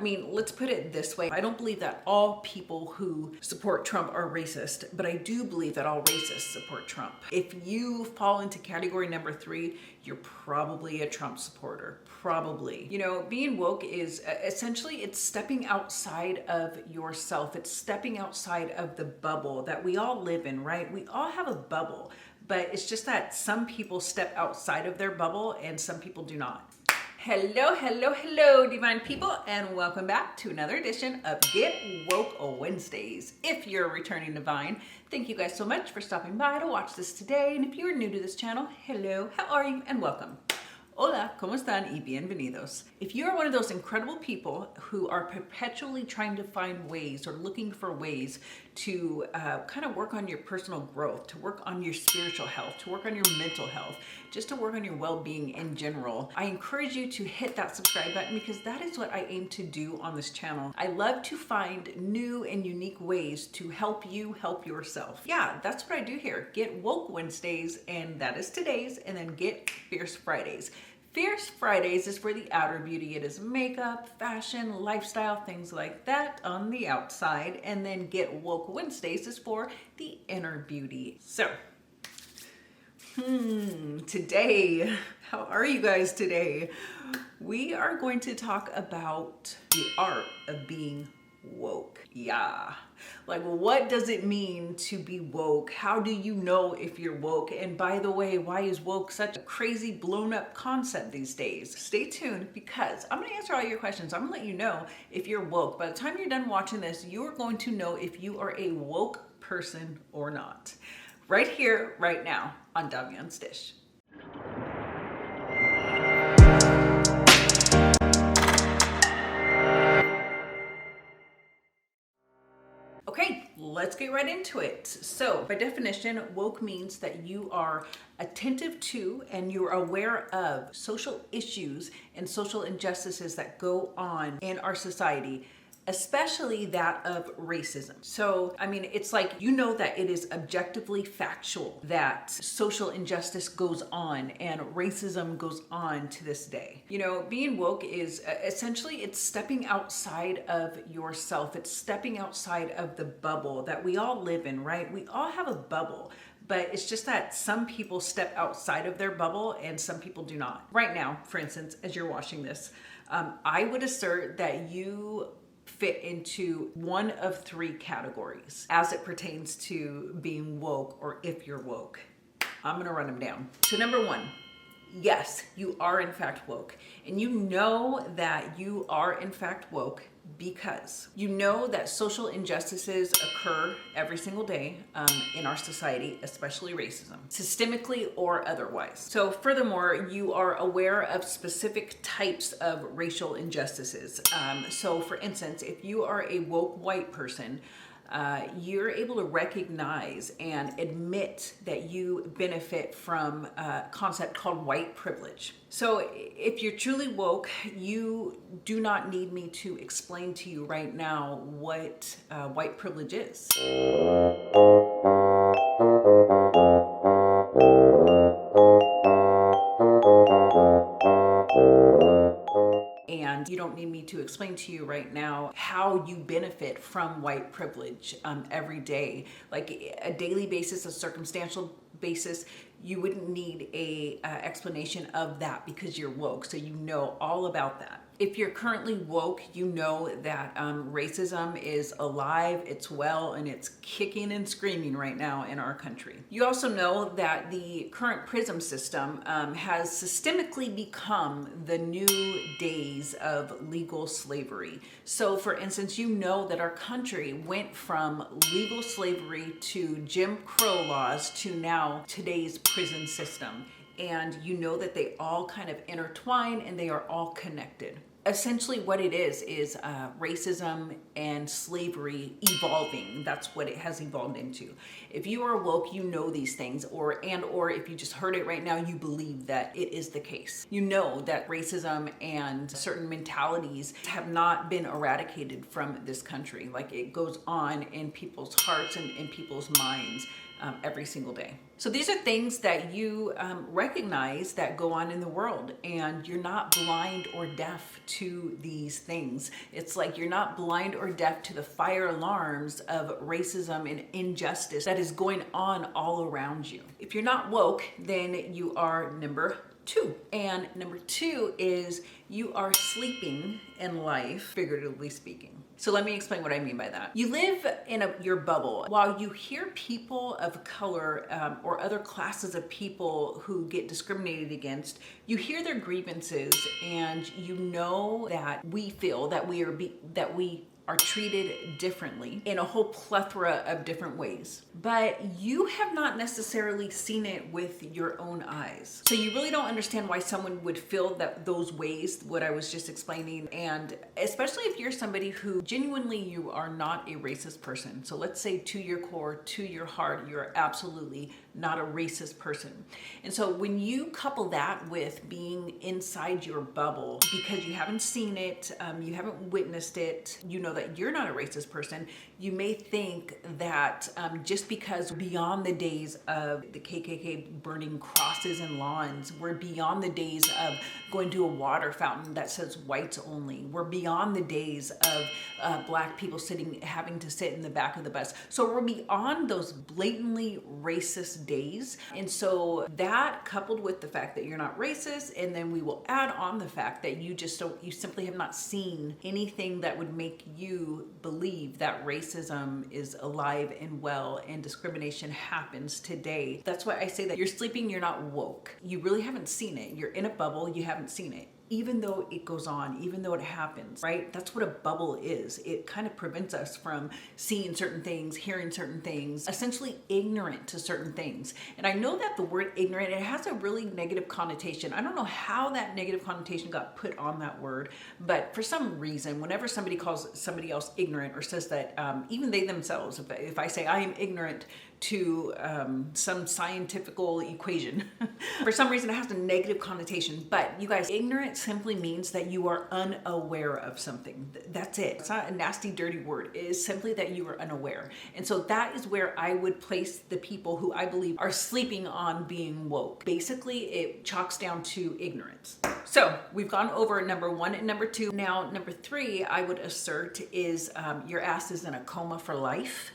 I mean, let's put it this way. I don't believe that all people who support Trump are racist, but I do believe that all racists support Trump. If you fall into category number 3, you're probably a Trump supporter. Probably. You know, being woke is essentially it's stepping outside of yourself. It's stepping outside of the bubble that we all live in, right? We all have a bubble, but it's just that some people step outside of their bubble and some people do not. Hello, hello, hello, divine people, and welcome back to another edition of Get Woke Wednesdays. If you're a returning divine, thank you guys so much for stopping by to watch this today. And if you're new to this channel, hello, how are you, and welcome. Hola, ¿cómo están? Y bienvenidos. If you are one of those incredible people who are perpetually trying to find ways or looking for ways to kind of work on your personal growth, to work on your spiritual health, to work on your mental health, just to work on your well-being in general, I encourage you to hit that subscribe button because that is what I aim to do on this channel. I love to find new and unique ways to help you help yourself. Yeah, that's what I do here. Get Woke Wednesdays, and that is today's, and then Get Fierce Fridays. Fierce Fridays is for the outer beauty. It is makeup, fashion, lifestyle, things like that on the outside. And then Get Woke Wednesdays is for the inner beauty. So, today, how are you guys today? We are going to talk about the art of being woke. Yeah. Like, what does it mean to be woke? How do you know if you're woke? And by the way, why is woke such a crazy blown up concept these days? Stay tuned because I'm going to answer all your questions. I'm going to let you know if you're woke. By the time you're done watching this, you're going to know if you are a woke person or not. Right here, right now on Damian's Dish. Okay, let's get right into it. So, by definition, woke means that you are attentive to and you're aware of social issues and social injustices that go on in our society, especially that of racism. So, I mean, it's like, you know that it is objectively factual that social injustice goes on and racism goes on to this day. You know, being woke is essentially it's stepping outside of yourself. It's stepping outside of the bubble that we all live in, right? We all have a bubble. But it's just that some people step outside of their bubble and some people do not. Right now, for instance, as you're watching this, I would assert that you fit into one of 3 categories as it pertains to being woke or if you're woke. I'm gonna run them down. So number 1, yes, you are in fact woke. And you know that you are in fact woke because you know that social injustices occur every single day in our society, especially racism, systemically or otherwise. So furthermore, you are aware of specific types of racial injustices. So for instance, if you are a woke white person, you're able to recognize and admit that you benefit from a concept called white privilege. So if you're truly woke, you do not need me to explain to you right now what white privilege is. And you don't need me to explain to you right now how you benefit from white privilege every day. Like a daily basis, a circumstantial basis, you wouldn't need a explanation of that because you're woke, so you know all about that. If you're currently woke, you know that racism is alive, it's well, and it's kicking and screaming right now in our country. You also know that the current prison system has systemically become the new days of legal slavery. So for instance, you know that our country went from legal slavery to Jim Crow laws to now today's prison system. And you know that they all kind of intertwine and they are all connected. Essentially what it is racism and slavery evolving. That's what it has evolved into. If you are woke, you know these things, or if you just heard it right now, you believe that it is the case. You know that racism and certain mentalities have not been eradicated from this country. Like it goes on in people's hearts and in people's minds. every single day. So these are things that you recognize that go on in the world, and you're not blind or deaf to these things. It's like you're not blind or deaf to the fire alarms of racism and injustice that is going on all around you. If you're not woke, then you are number 2. And number 2 is you are sleeping in life, figuratively speaking. So let me explain what I mean by that. You live in your bubble. While you hear people of color or other classes of people who get discriminated against, you hear their grievances, and you know that we feel that we are treated differently in a whole plethora of different ways. But you have not necessarily seen it with your own eyes. So you really don't understand why someone would feel that those ways, what I was just explaining. And especially if you're somebody who genuinely you are not a racist person. So let's say to your core, to your heart, you're absolutely not a racist person. And so when you couple that with being inside your bubble, because you haven't seen it, you haven't witnessed it, you know that you're not a racist person, you may think that just because beyond the days of the KKK burning crosses and lawns, we're beyond the days of going to a water fountain that says whites only, we're beyond the days of black people having to sit in the back of the bus. So we're beyond those blatantly racist days. And so that, coupled with the fact that you're not racist, and then we will add on the fact that you simply have not seen anything that would make you believe that racism is alive and well and discrimination happens today. That's why I say that you're sleeping, you're not woke. You really haven't seen it. You're in a bubble, you haven't seen it. Even though it goes on, even though it happens, right? That's what a bubble is. It kind of prevents us from seeing certain things, hearing certain things, essentially ignorant to certain things. And I know that the word ignorant, it has a really negative connotation. I don't know how that negative connotation got put on that word, but for some reason, whenever somebody calls somebody else ignorant or says that, even they themselves, if I say I am ignorant to some scientifical equation, for some reason it has a negative connotation. But you guys, ignorant simply means that you are unaware of something. That's it. It's not a nasty, dirty word. It is simply that you are unaware. And so that is where I would place the people who I believe are sleeping on being woke. Basically, it chalks down to ignorance. So we've gone over number 1 and number 2. Now, number 3, I would assert is your ass is in a coma for life.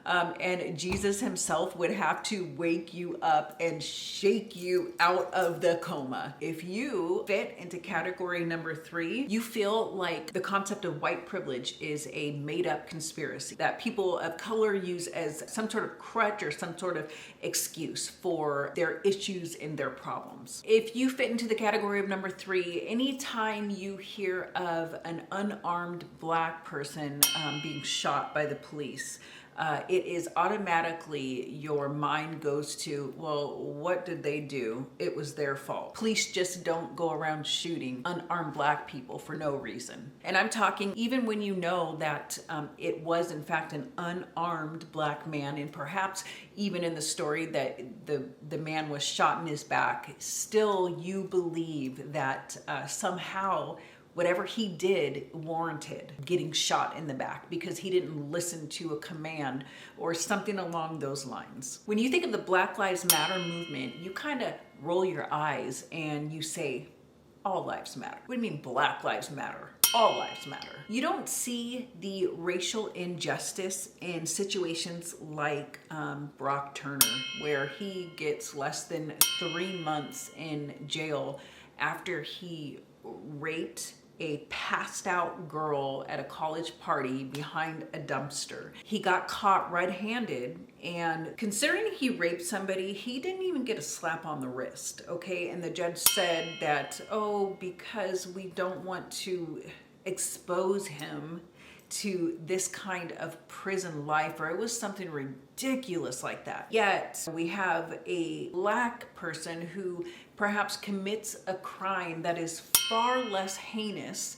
And Jesus himself would have to wake you up and shake you out of the coma. If you fit into category number 3, you feel like the concept of white privilege is a made-up conspiracy that people of color use as some sort of crutch or some sort of excuse for their issues and their problems. If you fit into the category of number 3, anytime you hear of an unarmed black person being shot by the police, it is automatically your mind goes to, well, what did they do? It was their fault. Police just don't go around shooting unarmed black people for no reason. And I'm talking even when you know that it was in fact an unarmed black man, and perhaps even in the story that the man was shot in his back, still you believe that somehow whatever he did warranted getting shot in the back because he didn't listen to a command or something along those lines. When you think of the Black Lives Matter movement, you kind of roll your eyes and you say, all lives matter. What do you mean Black Lives Matter? All lives matter. You don't see the racial injustice in situations like Brock Turner, where he gets less than 3 months in jail after he raped a passed out girl at a college party behind a dumpster. He got caught red-handed, and considering he raped somebody, he didn't even get a slap on the wrist, okay? And the judge said that, oh, because we don't want to expose him to this kind of prison life, or it was something ridiculous like that. Yet we have a black person who perhaps commits a crime that is far less heinous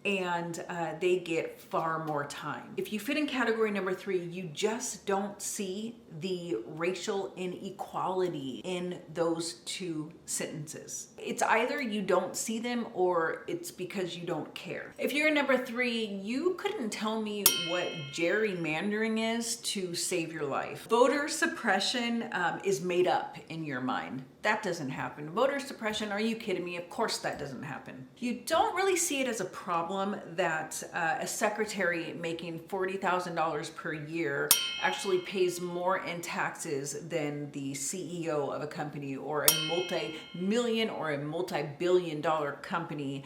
and they get far more time. If you fit in category number 3, you just don't see the racial inequality in those two sentences. It's either you don't see them or it's because you don't care. If you're in number 3, you couldn't tell me what gerrymandering is to save your life. Voter suppression is made up in your mind. That doesn't happen. Voter suppression, are you kidding me? Of course that doesn't happen. You don't really see it as a problem that a secretary making $40,000 per year actually pays more in taxes than the CEO of a company, or a multi-million or a multi-billion-dollar company.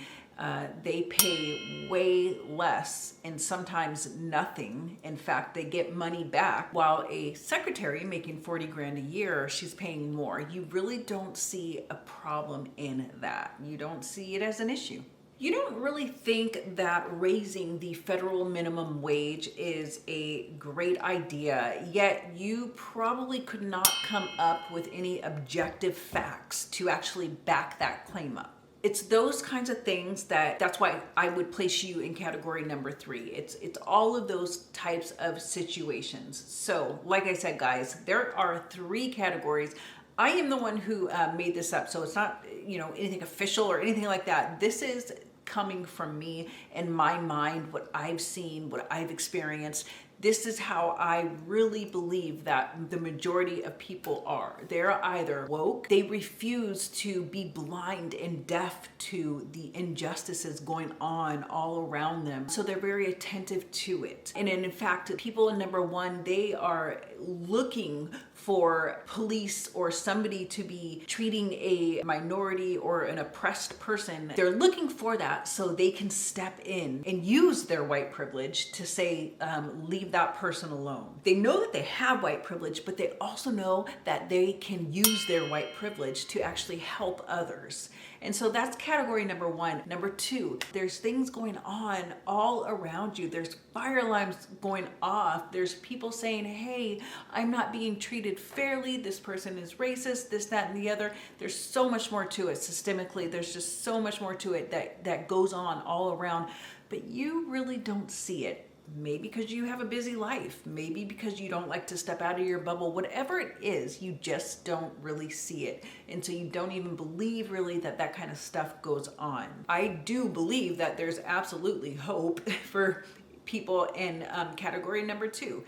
They pay way less and sometimes nothing. In fact, they get money back, while a secretary making 40 grand a year, she's paying more. You really don't see a problem in that. You don't see it as an issue. You don't really think that raising the federal minimum wage is a great idea, yet you probably could not come up with any objective facts to actually back that claim up. It's those kinds of things that's why I would place you in category number 3. It's all of those types of situations. So like I said, guys, there are 3 categories. I am the one who made this up, so it's not, anything official or anything like that. This is coming from me in my mind, what I've seen, what I've experienced. This is how I really believe that the majority of people are. They're either woke, they refuse to be blind and deaf to the injustices going on all around them. So they're very attentive to it. And in fact, people in number 1, they are looking for police or somebody to be treating a minority or an oppressed person. They're looking for that so they can step in and use their white privilege to say, leave that person alone. They know that they have white privilege, but they also know that they can use their white privilege to actually help others. And so that's category number 1. Number 2, there's things going on all around you. There's fire alarms going off. There's people saying, hey, I'm not being treated fairly. This person is racist, this, that, and the other. There's so much more to it systemically. There's just so much more to it that goes on all around, but you really don't see it. Maybe because you have a busy life, maybe because you don't like to step out of your bubble, whatever it is, you just don't really see it. And so you don't even believe really that kind of stuff goes on. I do believe that there's absolutely hope for people in category number 2.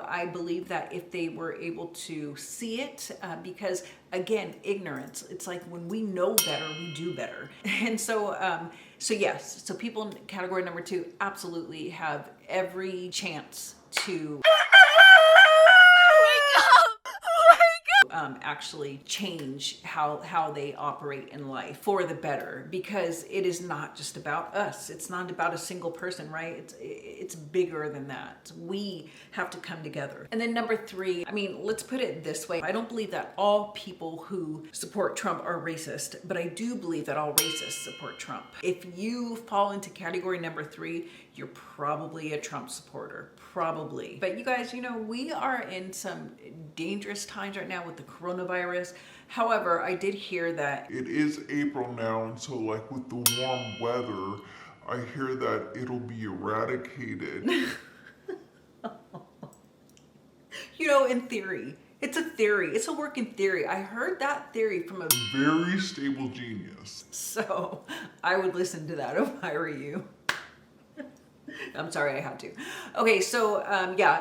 I believe that if they were able to see it, because again, ignorance, it's like when we know better, we do better. And so yes, so people in category number 2 absolutely have every chance to actually change how they operate in life for the better, because it is not just about us. It's not about a single person, right? It's bigger than that. We have to come together. And then number 3, let's put it this way. I don't believe that all people who support Trump are racist, but I do believe that all racists support Trump. If you fall into category number 3, you're probably a Trump supporter, probably. But you guys, we are in some dangerous times right now with the coronavirus. However, I did hear that it is April now, and so like with the warm weather, I hear that it'll be eradicated. In theory. It's a theory. It's a working theory. I heard that theory from a very stable genius. So I would listen to that if I were you. I'm sorry, I had to. Okay, so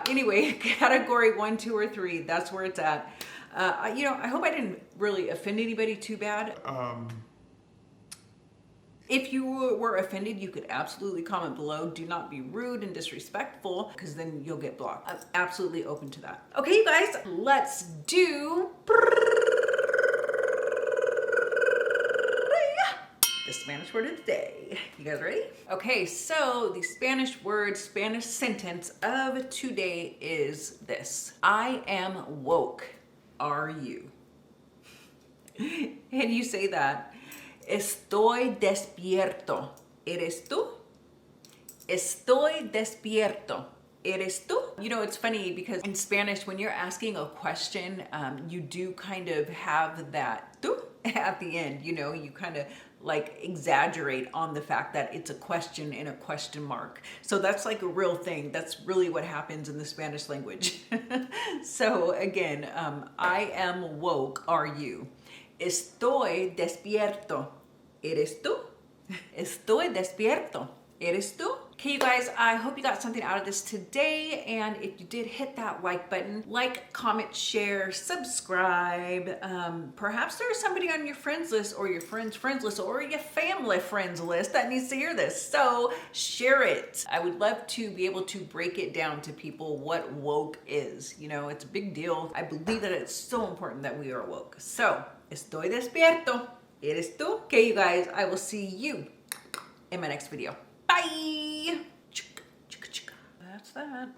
anyway, category 1, 2, or 3, that's where it's at. I hope I didn't really offend anybody too bad. If you were offended, you could absolutely comment below. Do not be rude and disrespectful, because then you'll get blocked. I'm absolutely open to that. Okay, you guys, let's do the Spanish word of the day. You guys ready? Okay, so the Spanish sentence of today is this. I am woke. Are you? And you say that. Estoy despierto. ¿Eres tú? Estoy despierto. ¿Eres tú? It's funny because in Spanish, when you're asking a question, you do kind of have that tú at the end. You kind of like exaggerate on the fact that it's a question in a question mark. So that's like a real thing. That's really what happens in the Spanish language. So again, I am woke, are you? Estoy despierto. ¿Eres tú? Estoy despierto. ¿Eres tú? Okay, you guys, I hope you got something out of this today. And if you did, hit that like button. Like, comment, share, subscribe. Perhaps there's somebody on your friends list or your friends' friends list or your family friends list that needs to hear this. So share it. I would love to be able to break it down to people what woke is. You know, it's a big deal. I believe that it's so important that we are woke. So, estoy despierto. ¿Eres tú? Okay, you guys, I will see you in my next video. Bye! That's that.